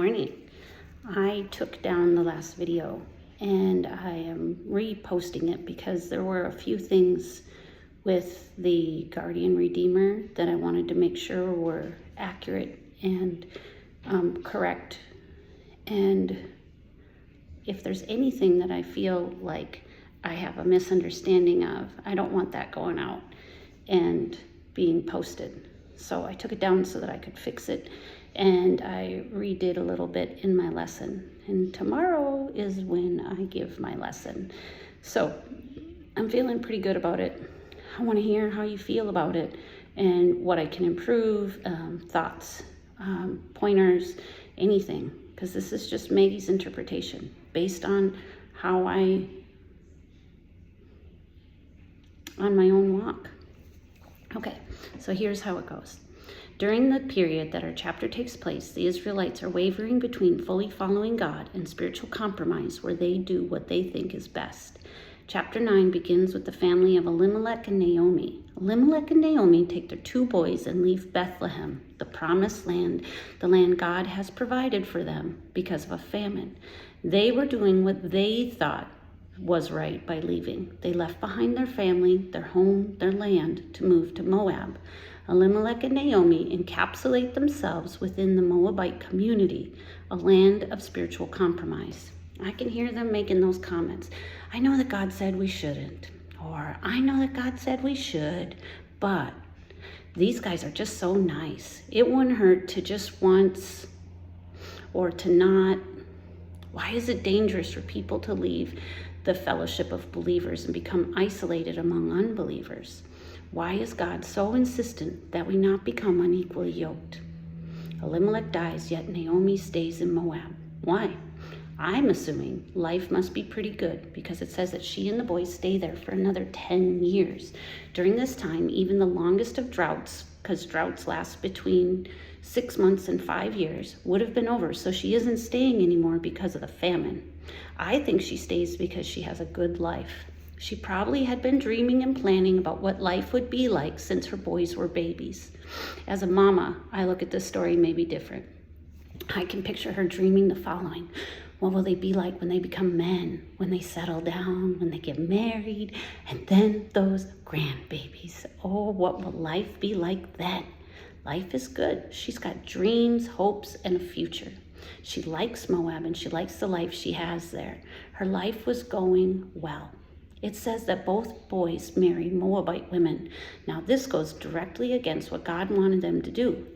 Morning. I took down the last video and I am reposting it because there were a few things with the Guardian Redeemer that I wanted to make sure were accurate and correct. And if there's anything that I feel like I have a misunderstanding of, I don't want that going out and being posted. So I took it down so that I could fix it, and I redid a little bit in my lesson. And tomorrow is when I give my lesson. So I'm feeling pretty good about it. I want to hear how you feel about it and what I can improve, thoughts, pointers, anything, because this is just Maggie's interpretation based on how on my own walk. Okay, so here's how it goes. During the period that our chapter takes place, the Israelites are wavering between fully following God and spiritual compromise, where they do what they think is best. Chapter 9 begins with the family of Elimelech and Naomi. Elimelech and Naomi take their 2 boys and leave Bethlehem, the promised land, the land God has provided for them because of a famine. They were doing what they thought was right by leaving. They left behind their family, their home, their land to move to Moab. Elimelech and Naomi encapsulate themselves within the Moabite community, a land of spiritual compromise. I can hear them making those comments. I know that God said we shouldn't, or I know that God said we should, but these guys are just so nice. It wouldn't hurt to just once or to not. Why is it dangerous for people to leave the fellowship of believers and become isolated among unbelievers? Why is God so insistent that we not become unequally yoked? Elimelech dies, yet Naomi stays in Moab. Why? I'm assuming life must be pretty good, because it says that she and the boys stay there for another 10 years. During this time, even the longest of droughts, because droughts last between 6 months and 5 years, would have been over, so she isn't staying anymore because of the famine. I think she stays because she has a good life. She probably had been dreaming and planning about what life would be like since her boys were babies. As a mama, I look at this story maybe different. I can picture her dreaming the following. What will they be like when they become men, when they settle down, when they get married, and then those grandbabies? Oh, what will life be like then? Life is good. She's got dreams, hopes, and a future. She likes Moab and she likes the life she has there. Her life was going well. It says that both boys marry Moabite women. Now this goes directly against what God wanted them to do.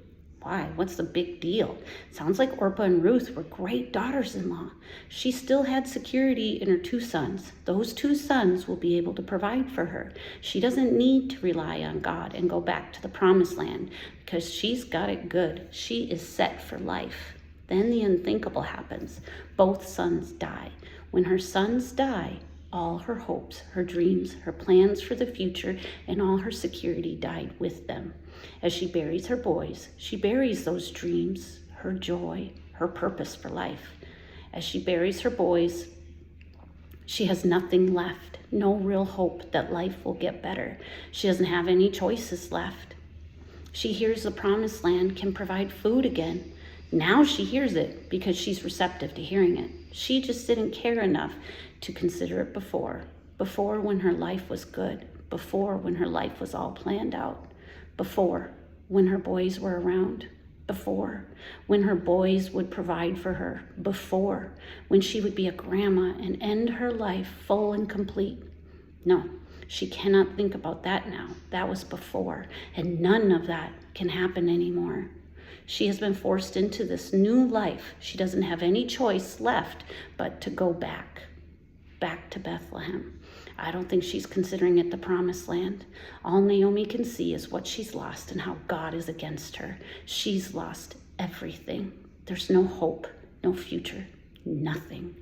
Why? What's the big deal? Sounds like Orpah and Ruth were great daughters-in-law. She still had security in her 2 sons. Those 2 sons will be able to provide for her. She doesn't need to rely on God and go back to the promised land because she's got it good. She is set for life. Then the unthinkable happens. Both sons die. When her sons die, all her hopes, her dreams, her plans for the future, and all her security died with them. As she buries her boys, she buries those dreams, her joy, her purpose for life. As she buries her boys, she has nothing left, no real hope that life will get better. She doesn't have any choices left. She hears the promised land can provide food again. Now she hears it because she's receptive to hearing it. She just didn't care enough to consider it before when her life was good, before when her life was all planned out, before when her boys were around, before when her boys would provide for her, before when she would be a grandma and end her life full and complete. No, she cannot think about that now. That was before, and none of that can happen anymore. She has been forced into this new life. She doesn't have any choice left but to go back to Bethlehem. I don't think she's considering it the promised land. All Naomi can see is what she's lost and how God is against her. She's lost everything. There's no hope, no future, nothing.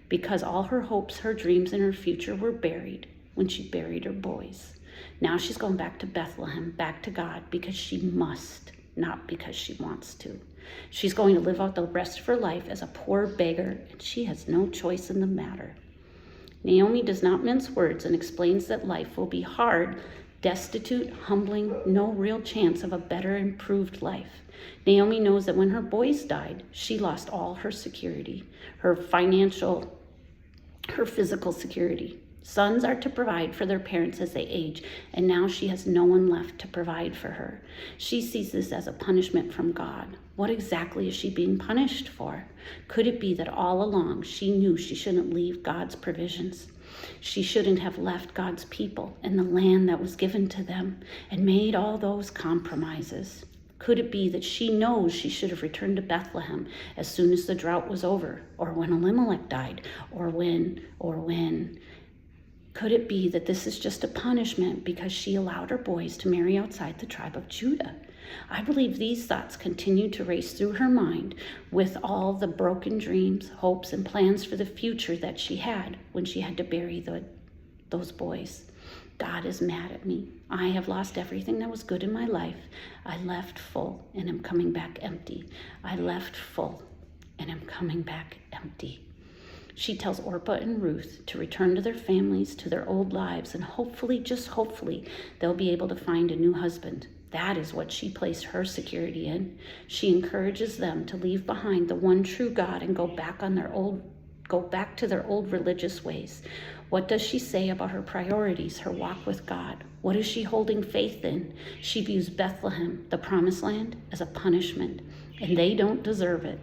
Because all her hopes, her dreams, and her future were buried when she buried her boys. Now she's going back to Bethlehem, back to God, because she must, not because she wants to. She's going to live out the rest of her life as a poor beggar, and she has no choice in the matter. Naomi does not mince words and explains that life will be hard destitute, humbling, no real chance of a better, improved life. Naomi knows that when her boys died, she lost all her security, her financial, her physical security. Sons are to provide for their parents as they age, and now she has no one left to provide for her. She sees this as a punishment from God. What exactly is she being punished for? Could it be that all along she knew she shouldn't leave God's provisions? She shouldn't have left God's people and the land that was given to them and made all those compromises? Could it be that she knows she should have returned to Bethlehem as soon as the drought was over, or when Elimelech died, or when? Could it be that this is just a punishment because she allowed her boys to marry outside the tribe of Judah? I believe these thoughts continued to race through her mind with all the broken dreams, hopes, and plans for the future that she had when she had to bury those boys. God is mad at me. I have lost everything that was good in my life. I left full and am coming back empty. I left full and am coming back empty. She tells Orpah and Ruth to return to their families, to their old lives, and hopefully, just hopefully, they'll be able to find a new husband. That is what she placed her security in. She encourages them to leave behind the one true God and go back to their old religious ways. What does she say about her priorities, her walk with God? What is she holding faith in? She views Bethlehem, the promised land, as a punishment, and they don't deserve it.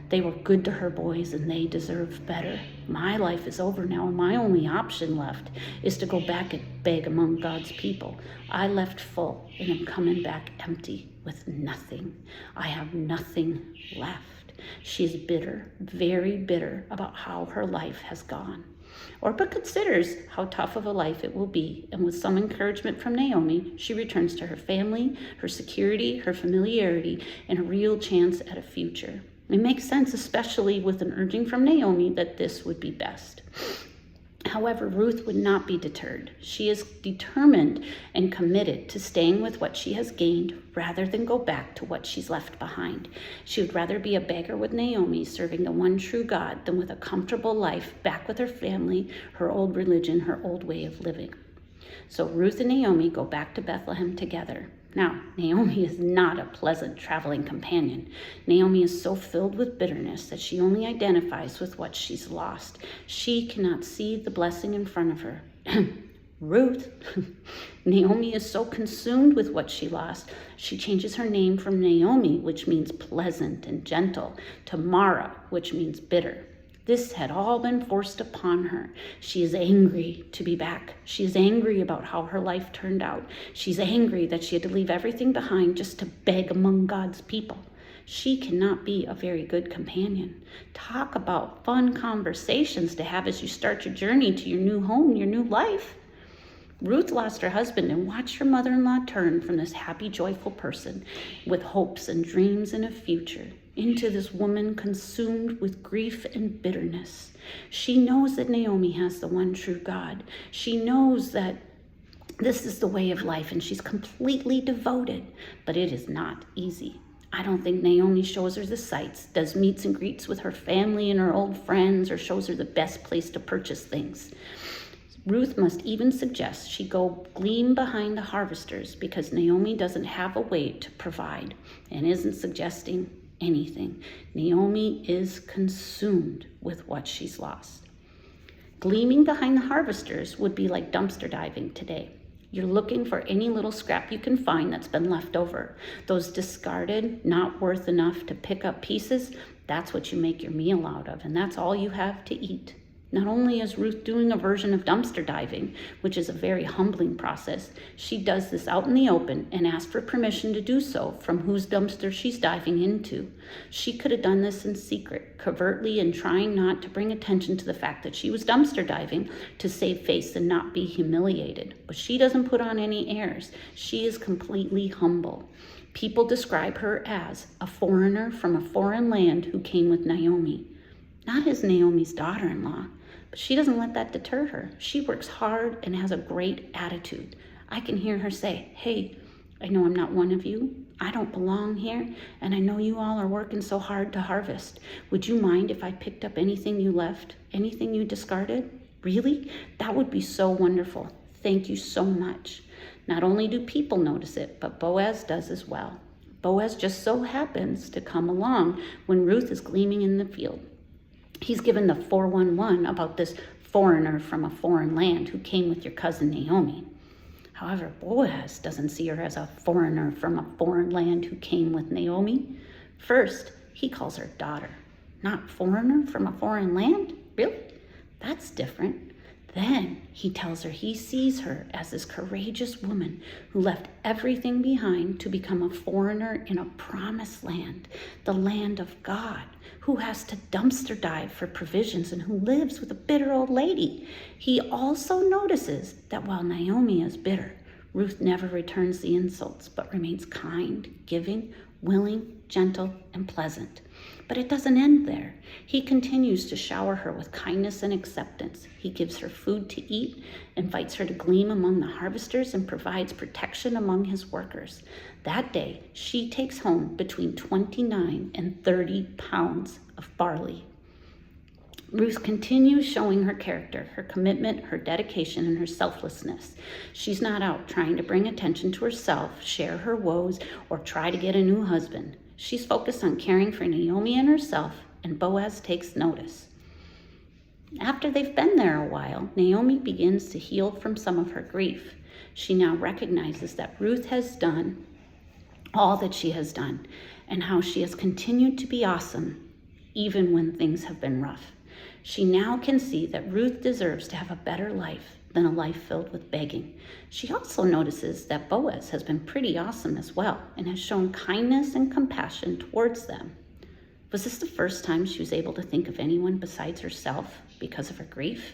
They were good to her boys and they deserve better. My life is over now, and my only option left is to go back and beg among God's people. I left full and am coming back empty with nothing. I have nothing left. She is bitter, very bitter about how her life has gone. Orpah considers how tough of a life it will be, and with some encouragement from Naomi, she returns to her family, her security, her familiarity, and a real chance at a future. It makes sense, especially with an urging from Naomi that this would be best. However, Ruth would not be deterred. She is determined and committed to staying with what she has gained rather than go back to what she's left behind. She would rather be a beggar with Naomi, serving the one true God, than with a comfortable life back with her family, her old religion, her old way of living. So Ruth and Naomi go back to Bethlehem together. Now, Naomi is not a pleasant traveling companion. Naomi is so filled with bitterness that she only identifies with what she's lost. She cannot see the blessing in front of her. Ruth, Naomi is so consumed with what she lost, she changes her name from Naomi, which means pleasant and gentle, to Mara, which means bitter. This had all been forced upon her. She is angry to be back. She is angry about how her life turned out. She's angry that she had to leave everything behind just to beg among God's people. She cannot be a very good companion. Talk about fun conversations to have as you start your journey to your new home, your new life. Ruth lost her husband and watched her mother-in-law turn from this happy, joyful person with hopes and dreams and a future into this woman consumed with grief and bitterness. She knows that Naomi has the one true God. She knows that this is the way of life, and she's completely devoted, but it is not easy. I don't think Naomi shows her the sights, does meets and greets with her family and her old friends, or shows her the best place to purchase things. Ruth must even suggest she go glean behind the harvesters because Naomi doesn't have a way to provide and isn't suggesting anything. Naomi is consumed with what she's lost. Gleaning behind the harvesters would be like dumpster diving today. You're looking for any little scrap you can find that's been left over. Those discarded, not worth enough to pick up pieces, that's what you make your meal out of, and that's all you have to eat. Not only is Ruth doing a version of dumpster diving, which is a very humbling process, she does this out in the open and asks for permission to do so from whose dumpster she's diving into. She could have done this in secret, covertly, and trying not to bring attention to the fact that she was dumpster diving to save face and not be humiliated. But she doesn't put on any airs. She is completely humble. People describe her as a foreigner from a foreign land who came with Naomi. Not as Naomi's daughter-in-law, but she doesn't let that deter her. She works hard and has a great attitude. I can hear her say, "Hey, I know I'm not one of you. I don't belong here, and I know you all are working so hard to harvest. Would you mind if I picked up anything you left, anything you discarded? Really? That would be so wonderful. Thank you so much." Not only do people notice it, but Boaz does as well. Boaz just so happens to come along when Ruth is gleaning in the field. He's given the 411 about this foreigner from a foreign land who came with your cousin Naomi. However, Boaz doesn't see her as a foreigner from a foreign land who came with Naomi. First, he calls her daughter, not foreigner from a foreign land? Really? That's different. Then he tells her he sees her as this courageous woman who left everything behind to become a foreigner in a promised land, the land of God, who has to dumpster dive for provisions and who lives with a bitter old lady. He also notices that while Naomi is bitter, Ruth never returns the insults, but remains kind, giving, willing, gentle, and pleasant. But it doesn't end there. He continues to shower her with kindness and acceptance. He gives her food to eat, invites her to glean among the harvesters, and provides protection among his workers. That day, she takes home between 29 and 30 pounds of barley. Ruth continues showing her character, her commitment, her dedication, and her selflessness. She's not out trying to bring attention to herself, share her woes, or try to get a new husband. She's focused on caring for Naomi and herself, and Boaz takes notice. After they've been there a while, Naomi begins to heal from some of her grief. She now recognizes that Ruth has done all that she has done, and how she has continued to be awesome, even when things have been rough. She now can see that Ruth deserves to have a better life than a life filled with begging. She also notices that Boaz has been pretty awesome as well and has shown kindness and compassion towards them. Was this the first time she was able to think of anyone besides herself because of her grief?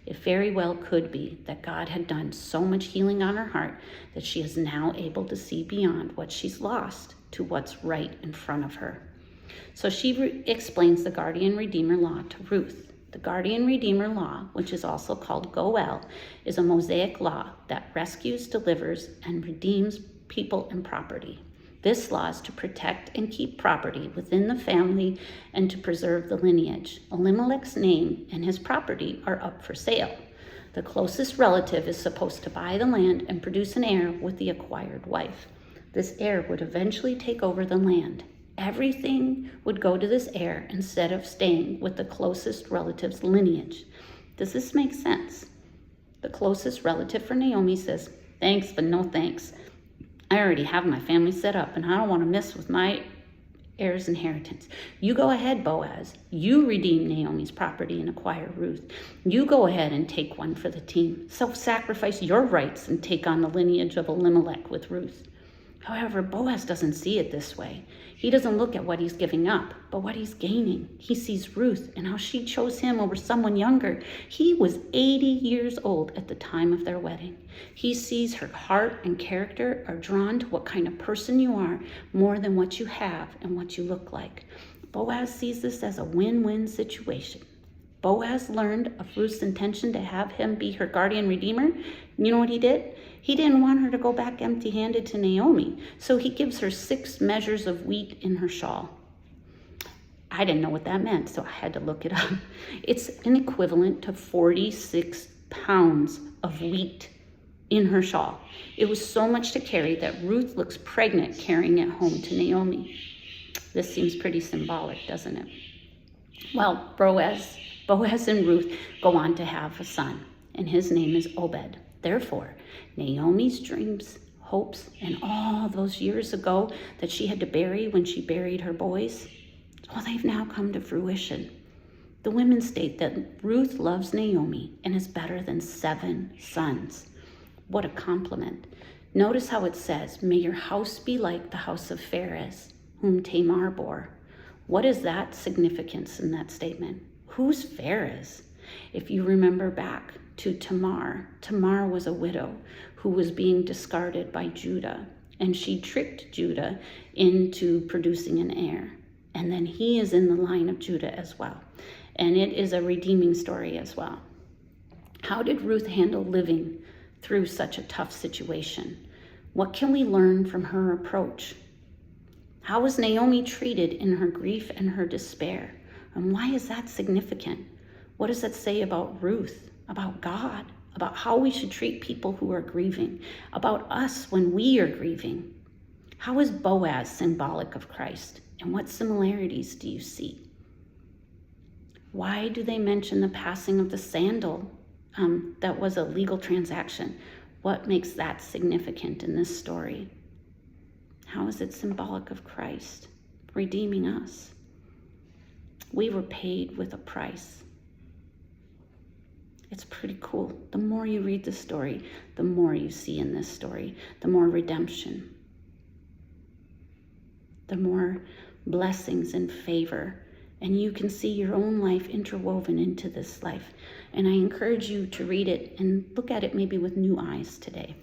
It very well could be that God had done so much healing on her heart that she is now able to see beyond what she's lost to what's right in front of her. So she explains the guardian redeemer law to Ruth. The guardian redeemer law, which is also called Goel, is a Mosaic law that rescues, delivers, and redeems people and property. This law is to protect and keep property within the family and to preserve the lineage. Elimelech's name and his property are up for sale. The closest relative is supposed to buy the land and produce an heir with the acquired wife. This heir would eventually take over the land. Everything would go to this heir instead of staying with the closest relative's lineage. Does this make sense? The closest relative for Naomi says, "Thanks, but no thanks. I already have my family set up, and I don't want to mess with my heir's inheritance. You go ahead, Boaz. You redeem Naomi's property and acquire Ruth. You go ahead and take one for the team. Self-sacrifice your rights and take on the lineage of Elimelech with Ruth." However, Boaz doesn't see it this way. He doesn't look at what he's giving up, but what he's gaining. He sees Ruth and how she chose him over someone younger. He was 80 years old at the time of their wedding. He sees her heart and character are drawn to what kind of person you are more than what you have and what you look like. Boaz sees this as a win-win situation. Boaz learned of Ruth's intention to have him be her guardian redeemer. You know what he did? He didn't want her to go back empty-handed to Naomi, so he gives her 6 measures of wheat in her shawl. I didn't know what that meant, so I had to look it up. It's an equivalent to 46 pounds of wheat in her shawl. It was so much to carry that Ruth looks pregnant carrying it home to Naomi. This seems pretty symbolic, doesn't it? Well, Boaz and Ruth go on to have a son, and his name is Obed. Therefore, Naomi's dreams, hopes, and all those years ago that she had to bury when she buried her boys, well, they've now come to fruition. The women state that Ruth loves Naomi and is better than 7 sons. What a compliment. Notice how it says, "May your house be like the house of Pharez, whom Tamar bore." What is that significance in that statement? Who's Pharez? If you remember back to Tamar, Tamar was a widow who was being discarded by Judah, and she tricked Judah into producing an heir. And then he is in the line of Judah as well. And it is a redeeming story as well. How did Ruth handle living through such a tough situation? What can we learn from her approach? How was Naomi treated in her grief and her despair? And why is that significant? What does that say about Ruth, about God, about how we should treat people who are grieving, about us when we are grieving. How is Boaz symbolic of Christ? And what similarities do you see? Why do they mention the passing of the sandal that was a legal transaction? What makes that significant in this story? How is it symbolic of Christ redeeming us? We were paid with a price. It's pretty cool. The more you read the story, the more you see in this story, the more redemption, the more blessings and favor. And you can see your own life interwoven into this life. And I encourage you to read it and look at it maybe with new eyes today.